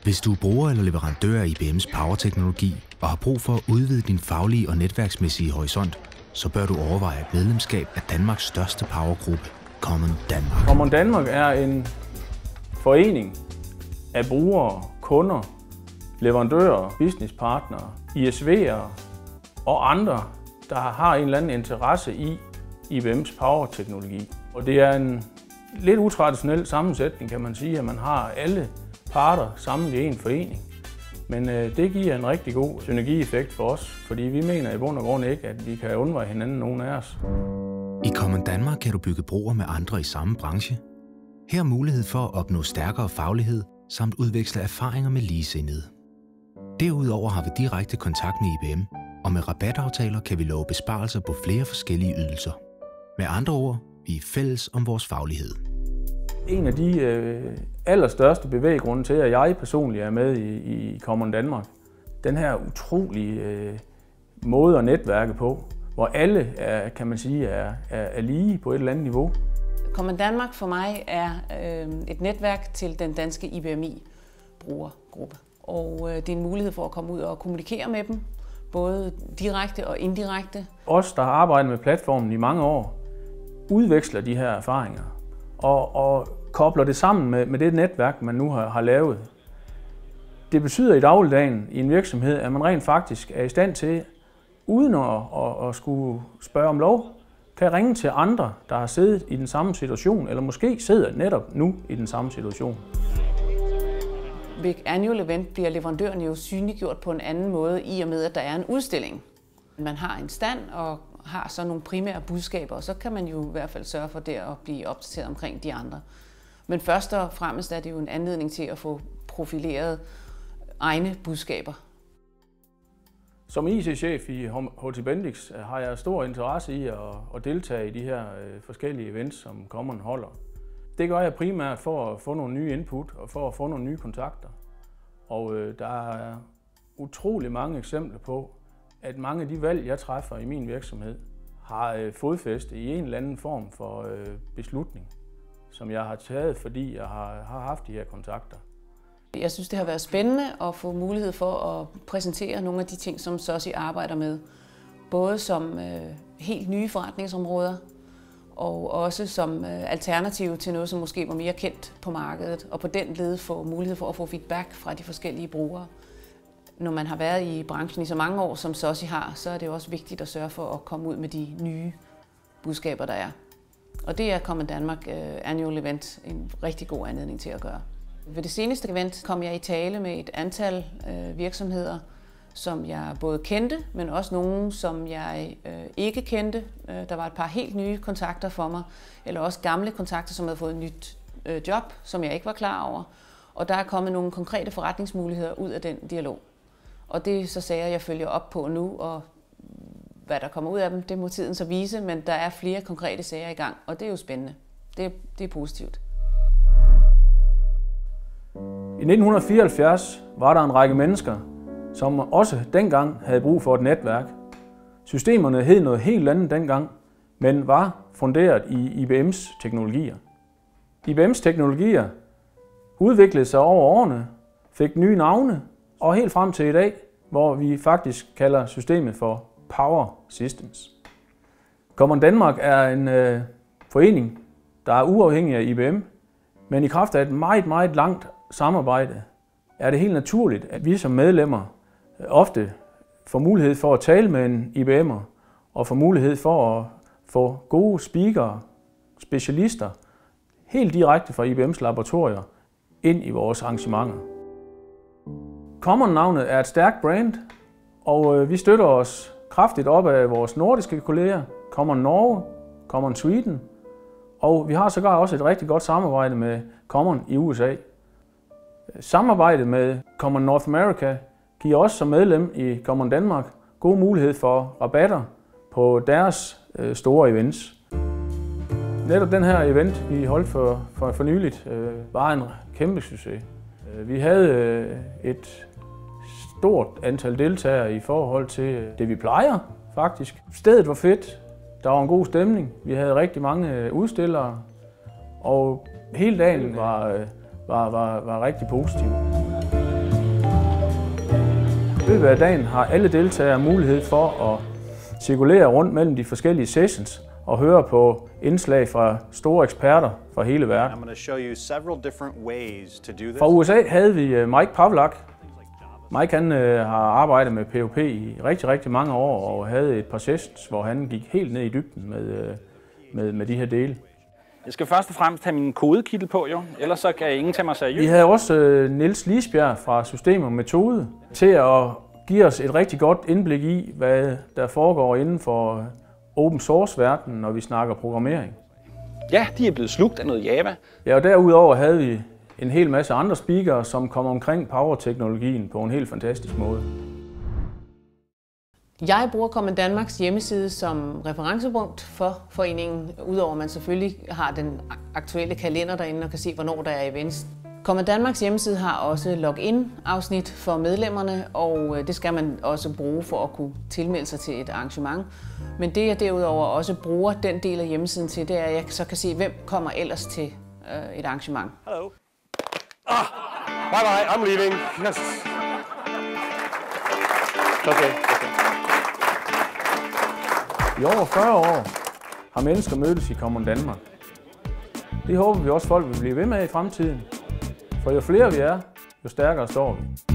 Hvis du er bruger eller leverandør af IBM's powerteknologi og har brug for at udvide din faglige og netværksmæssige horisont, så bør du overveje et medlemskab af Danmarks største powergruppe, Common Danmark. Common Danmark er en forening af brugere, kunder, leverandører, businesspartnere, ISV'ere og andre, der har en eller anden interesse i IBM's powerteknologi. Og det er en lidt utraditionel sammensætning, kan man sige, at man har alle parter samlet i en forening. Men det giver en rigtig god synergieffekt for os, fordi vi mener i bund og grund ikke, at vi kan undvære hinanden, nogen af os. I Common Danmark kan du bygge broer med andre i samme branche. Her er mulighed for at opnå stærkere faglighed samt udveksle erfaringer med ligesindede. Derudover har vi direkte kontakt med IBM, og med rabataftaler kan vi love besparelser på flere forskellige ydelser. Med andre ord, vi er fælles om vores faglighed. En af de allerstørste bevæggrunde til, at jeg personligt er med i Common Danmark, den her utrolige måde at netværke på, hvor alle kan man sige, er lige på et eller andet niveau. Common Danmark for mig er et netværk til den danske IBMI-brugergruppe. Og det er en mulighed for at komme ud og kommunikere med dem, både direkte og indirekte. Os, der har arbejdet med platformen i mange år, udveksler de her erfaringer og kobler det sammen med det netværk, man nu har lavet. Det betyder i dagligdagen i en virksomhed, at man rent faktisk er i stand til, uden at skulle spørge om lov, kan ringe til andre, der har siddet i den samme situation, eller måske sidder netop nu i den samme situation. Ved annual event bliver leverandøren jo synliggjort på en anden måde, i og med, at der er en udstilling. Man har en stand og har så nogle primære budskaber, og så kan man jo i hvert fald sørge for det at blive opdateret omkring de andre. Men først og fremmest er det jo en anledning til at få profileret egne budskaber. Som IT-chef i HT Bendix har jeg stor interesse i at deltage i de her forskellige events, som Common holder. Det gør jeg primært for at få nogle nye input og for at få nogle nye kontakter. Og der er utrolig mange eksempler på, at mange af de valg, jeg træffer i min virksomhed, har fodfæste i en eller anden form for beslutning, som jeg har taget, fordi jeg har haft de her kontakter. Jeg synes, det har været spændende at få mulighed for at præsentere nogle af de ting, som SOSI arbejder med. Både som helt nye forretningsområder, og også som alternativ til noget, som måske var mere kendt på markedet. Og på den led få mulighed for at få feedback fra de forskellige brugere. Når man har været i branchen i så mange år, som SOSI har, så er det også vigtigt at sørge for at komme ud med de nye budskaber, der er. Og det er Common Danmark Annual Event en rigtig god anledning til at gøre. Ved det seneste event kom jeg i tale med et antal virksomheder, som jeg både kendte, men også nogle, som jeg ikke kendte. Der var et par helt nye kontakter for mig, eller også gamle kontakter, som havde fået et nyt job, som jeg ikke var klar over. Og der er kommet nogle konkrete forretningsmuligheder ud af den dialog. Og det er så sager, jeg følger op på nu, og hvad der kommer ud af dem, det må tiden så vise, men der er flere konkrete sager i gang, og det er jo spændende. Det er positivt. I 1974 var der en række mennesker, som også dengang havde brug for et netværk. Systemerne hed noget helt andet dengang, men var funderet i IBM's teknologier. IBM's teknologier udviklede sig over årene, fik nye navne, og helt frem til i dag, hvor vi faktisk kalder systemet for Power Systems. Common Danmark er en forening, der er uafhængig af IBM, men i kraft af et meget, meget langt samarbejde er det helt naturligt, at vi som medlemmer ofte får mulighed for at tale med en IBM'er og får mulighed for at få gode speakere, specialister, helt direkte fra IBM's laboratorier ind i vores arrangementer. Common-navnet er et stærkt brand, og vi støtter os kraftigt op af vores nordiske kolleger, Common Norge, Common Sweden, og vi har sågar også et rigtig godt samarbejde med Common i USA. Samarbejdet med Common North America giver os som medlem i Common Danmark god mulighed for rabatter på deres store events. Netop den her event, vi holdt for nyligt, var en kæmpe succes. Vi havde et stort antal deltagere i forhold til det, vi plejer faktisk. Stedet var fedt, der var en god stemning, vi havde rigtig mange udstillere, og hele dagen var rigtig positiv. løbet af dagen har alle deltagere mulighed for at cirkulere rundt mellem de forskellige sessions og høre på indslag fra store eksperter fra hele verden. Fra USA havde vi Mike Pavlak. Mike han har arbejdet med POP i rigtig mange år og havde et par sessions, hvor han gik helt ned i dybden med de her dele. Jeg skal først og fremmest have min kodekittel på, jo. Ellers så kan ingen tage mig seriøst. Vi havde også Niels Lisbjerg fra System og Metode til at give os et rigtig godt indblik i, hvad der foregår inden for open source-verdenen, når vi snakker programmering. Ja, de er blevet slugt af noget Java. Ja, og derudover havde vi en hel masse andre speakere, som kom omkring power-teknologien på en helt fantastisk måde. Jeg bruger Common Danmarks hjemmeside som referencepunkt for foreningen, udover at man selvfølgelig har den aktuelle kalender derinde og kan se, hvornår der er events. Common Danmarks hjemmeside har også login-afsnit for medlemmerne, og det skal man også bruge for at kunne tilmelde sig til et arrangement. Men det jeg derudover også bruger den del af hjemmesiden til, det er, at jeg så kan se, hvem kommer ellers til et arrangement. Hello. Bye, I'm leaving. Yes. Okay. I over 40 år har mennesker mødtes i Common Danmark. Det håber vi også folk vil blive ved med i fremtiden. For jo flere vi er, jo stærkere står vi.